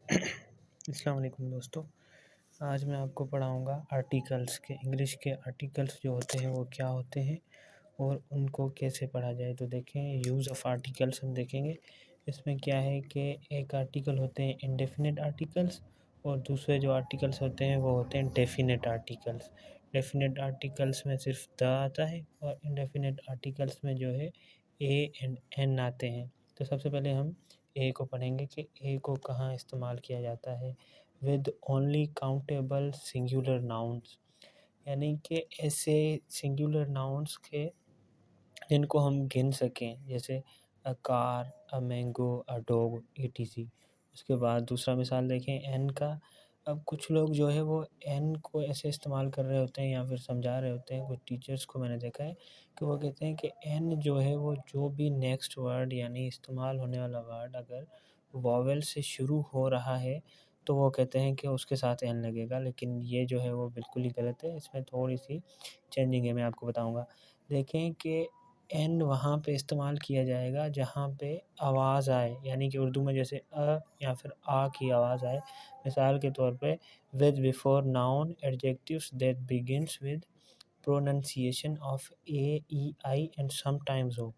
السلام علیکم دوستو، آج میں آپ کو پڑھاؤں گا آرٹیکلس کے انگلش کے آرٹیکلس جو ہوتے ہیں وہ کیا ہوتے ہیں اور ان کو کیسے پڑھا جائے۔ تو دیکھیں یوز آف آرٹیکلس ہم دیکھیں گے۔ اس میں کیا ہے کہ ایک آرٹیکل ہوتے ہیں انڈیفینٹ آرٹیکلس اور دوسرے جو آرٹیکلس ہوتے ہیں وہ ہوتے ہیں ڈیفینٹ آرٹیکلس۔ ڈیفینٹ آرٹیکلس میں صرف دا آتا ہے اور انڈیفینٹ آرٹیکلس میں جو ہے اے اینڈ این آتے ہیں۔ تو سب سے پہلے ہم اے کو پڑھیں گے کہ اے کو کہاں استعمال کیا جاتا ہے۔ With only countable singular nouns, یعنی کہ ایسے سنگولر ناؤنس کے جن کو ہم گن سکیں، جیسے اے کار، اے مینگو، اے ڈوگ etc۔ اس کے بعد دوسرا مثال دیکھیں این کا۔ اب کچھ لوگ جو ہے وہ این کو ایسے استعمال کر رہے ہوتے ہیں یا پھر سمجھا رہے ہوتے ہیں، کچھ ٹیچرز کو میں نے دیکھا ہے کہ وہ کہتے ہیں کہ این جو ہے وہ جو بھی نیکسٹ ورڈ یعنی استعمال ہونے والا ورڈ اگر واول سے شروع ہو رہا ہے تو وہ کہتے ہیں کہ اس کے ساتھ این لگے گا، لیکن یہ جو ہے وہ بالکل ہی غلط ہے۔ اس میں تھوڑی سی چینجنگ ہے، میں آپ کو بتاؤں گا۔ دیکھیں کہ این وہاں پہ استعمال کیا جائے گا جہاں پہ آواز آئے، یعنی کہ اردو میں جیسے یا پھر کی آواز آئے۔ مثال کے طور پہ with before noun adjectives that begins with pronunciation of a, e, i and sometimes o۔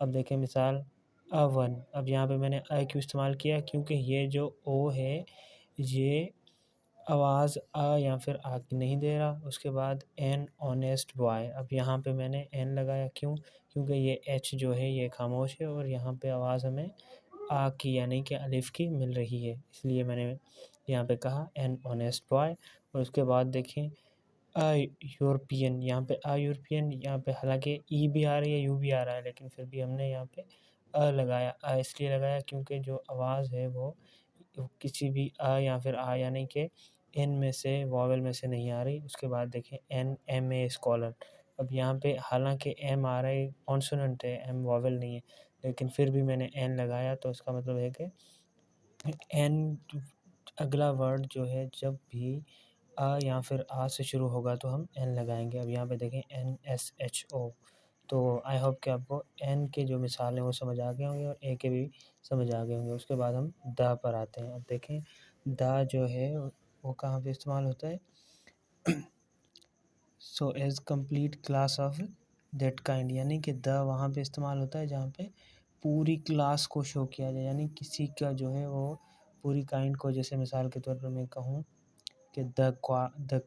اب دیکھیں مثال ون۔ اب یہاں پہ میں نے کیوں استعمال کیا؟ کیونکہ یہ جو او ہے یہ آواز یا پھر کی نہیں دے رہا۔ اس کے بعد این آنیسٹ بوائے، اب یہاں پہ میں نے این لگایا، کیوں؟ کیونکہ یہ ایچ جو ہے یہ خاموش ہے اور یہاں پہ آواز ہمیں کی یعنی کہ الف کی مل رہی ہے، اس لیے میں نے یہاں پہ کہا این آنیسٹ بوائے۔ اور اس کے بعد دیکھیں یورپین، یہاں پہ یورپین، یہاں پہ حالانکہ ای بھی آ رہی ہے یو بھی آ رہا ہے، لیکن پھر بھی ہم نے یہاں پہ لگایا۔ اس لیے لگایا کیونکہ جو آواز ہے وہ کسی بھی یا پھر یعنی کہ این میں سے واول میں سے نہیں آ رہی۔ اس کے بعد دیکھیں این ایم اے اسکالر۔ اب یہاں پہ حالانکہ ایم آ رہا ہے، کانسوننٹ ہے، ایم واول نہیں ہے، لیکن پھر بھی میں نے این لگایا، تو اس کا مطلب ہے کہ این اگلا ورڈ جو ہے جب بھی یا پھر سے شروع ہوگا تو ہم این لگائیں گے۔ اب یہاں پہ دیکھیں این ایس ایچ او۔ تو آئی ہوپ کہ آپ کو این کے جو مثال ہیں وہ سمجھ آ گئے ہوں گے اور اے کے بھی سمجھ آ گئے ہوں گے۔ اس کے بعد ہم دا پر آتے ہیں۔ اب دیکھیں دا جو ہے وہ کہاں پہ استعمال ہوتا ہے۔ So as complete class of that kind, یعنی کہ دا وہاں پہ استعمال ہوتا ہے جہاں پہ پوری کلاس کو شو کیا جائے، یعنی کسی کا جو ہے وہ پوری کائنڈ کو، جیسے مثال کے طور پر میں کہوں کہ دا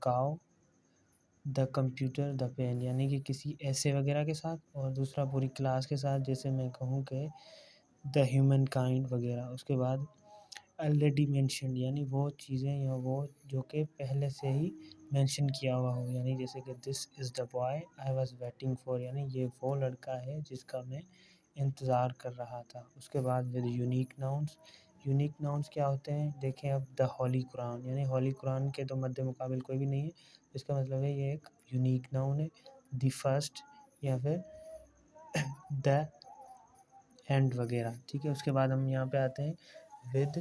کاؤ، دا کمپیوٹر، دا پین، یعنی کہ کسی ایسے وغیرہ کے ساتھ، اور دوسرا پوری کلاس کے ساتھ، جیسے میں کہوں کہ دا ہیومن کائنڈ وغیرہ۔ اس کے بعد آلریڈی مینشنڈ، یعنی وہ چیزیں یا وہ جو کہ پہلے سے ہی مینشن کیا ہوا ہو، یعنی جیسے کہ this is the boy I was waiting for, یعنی یہ وہ لڑکا ہے جس کا میں انتظار کر رہا تھا۔ اس کے بعد with unique nouns. Unique nouns کیا ہوتے ہیں؟ دیکھیں اب دا ہولی قرآن، یعنی ہولی قرآن کے تو مد مقابل کوئی بھی نہیں ہے، اس کا مطلب ہے یہ ایک یونیک ناؤن ہے۔ دی فرسٹ یا پھر دا اینڈ وغیرہ، ٹھیک ہے۔ اس کے بعد ہم یہاں پہ آتے ہیں with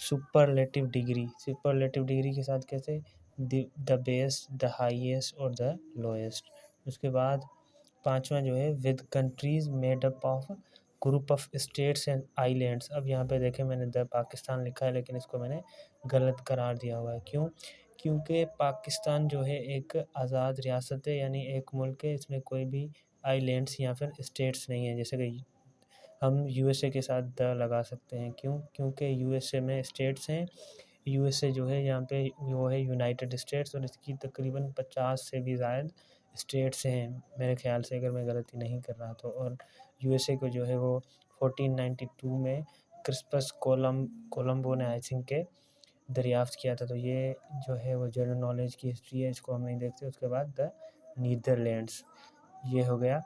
superlative degree. Superlative degree کے ساتھ کیسے؟ دا بیسٹ، دا ہائیسٹ اور دا لوئسٹ۔ اس کے بعد پانچواں جو ہے with countries made up of group of states and islands. اب یہاں پہ دیکھیں میں نے دا پاکستان لکھا ہے، لیکن اس کو میں نے غلط قرار دیا ہوا ہے۔ کیوں؟ کیونکہ پاکستان جو ہے ایک آزاد ریاست ہے، یعنی ایک ملک ہے، اس میں کوئی بھی آئی لینڈس یا پھر اسٹیٹس نہیں ہیں۔ جیسے کہ ہم یو ایس اے کے ساتھ دا لگا سکتے ہیں، کیوں؟ کیونکہ یو ایس اے میں اسٹیٹس ہیں۔ یو ایس اے جو ہے یہاں پہ وہ ہے یونائٹڈ اسٹیٹس، اور اس کی تقریباً 50 سے بھی زائد اسٹیٹس ہیں میرے خیال سے، اگر میں غلطی نہیں کر رہا تو۔ اور یو ایس اے کو جو ہے وہ 1492 میں کرسپس کولمبو نے آئی تھنک کہ دریافت کیا تھا۔ تو یہ جو ہے وہ جنرل نالج کی ہسٹری ہے، اس کو ہم نہیں دیکھتے۔ اس کے بعد دا نیدرلینڈس۔ یہ ہو گیا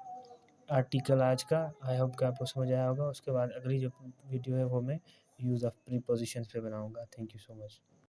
آرٹیکل آج کا، آئی ہوپ کہ آپ کو سمجھ آیا ہوگا۔ اس کے بعد اگلی جو ویڈیو ہے وہ میں یوز آف پری پوزیشنز پہ بناؤں گا۔ Thank you so much.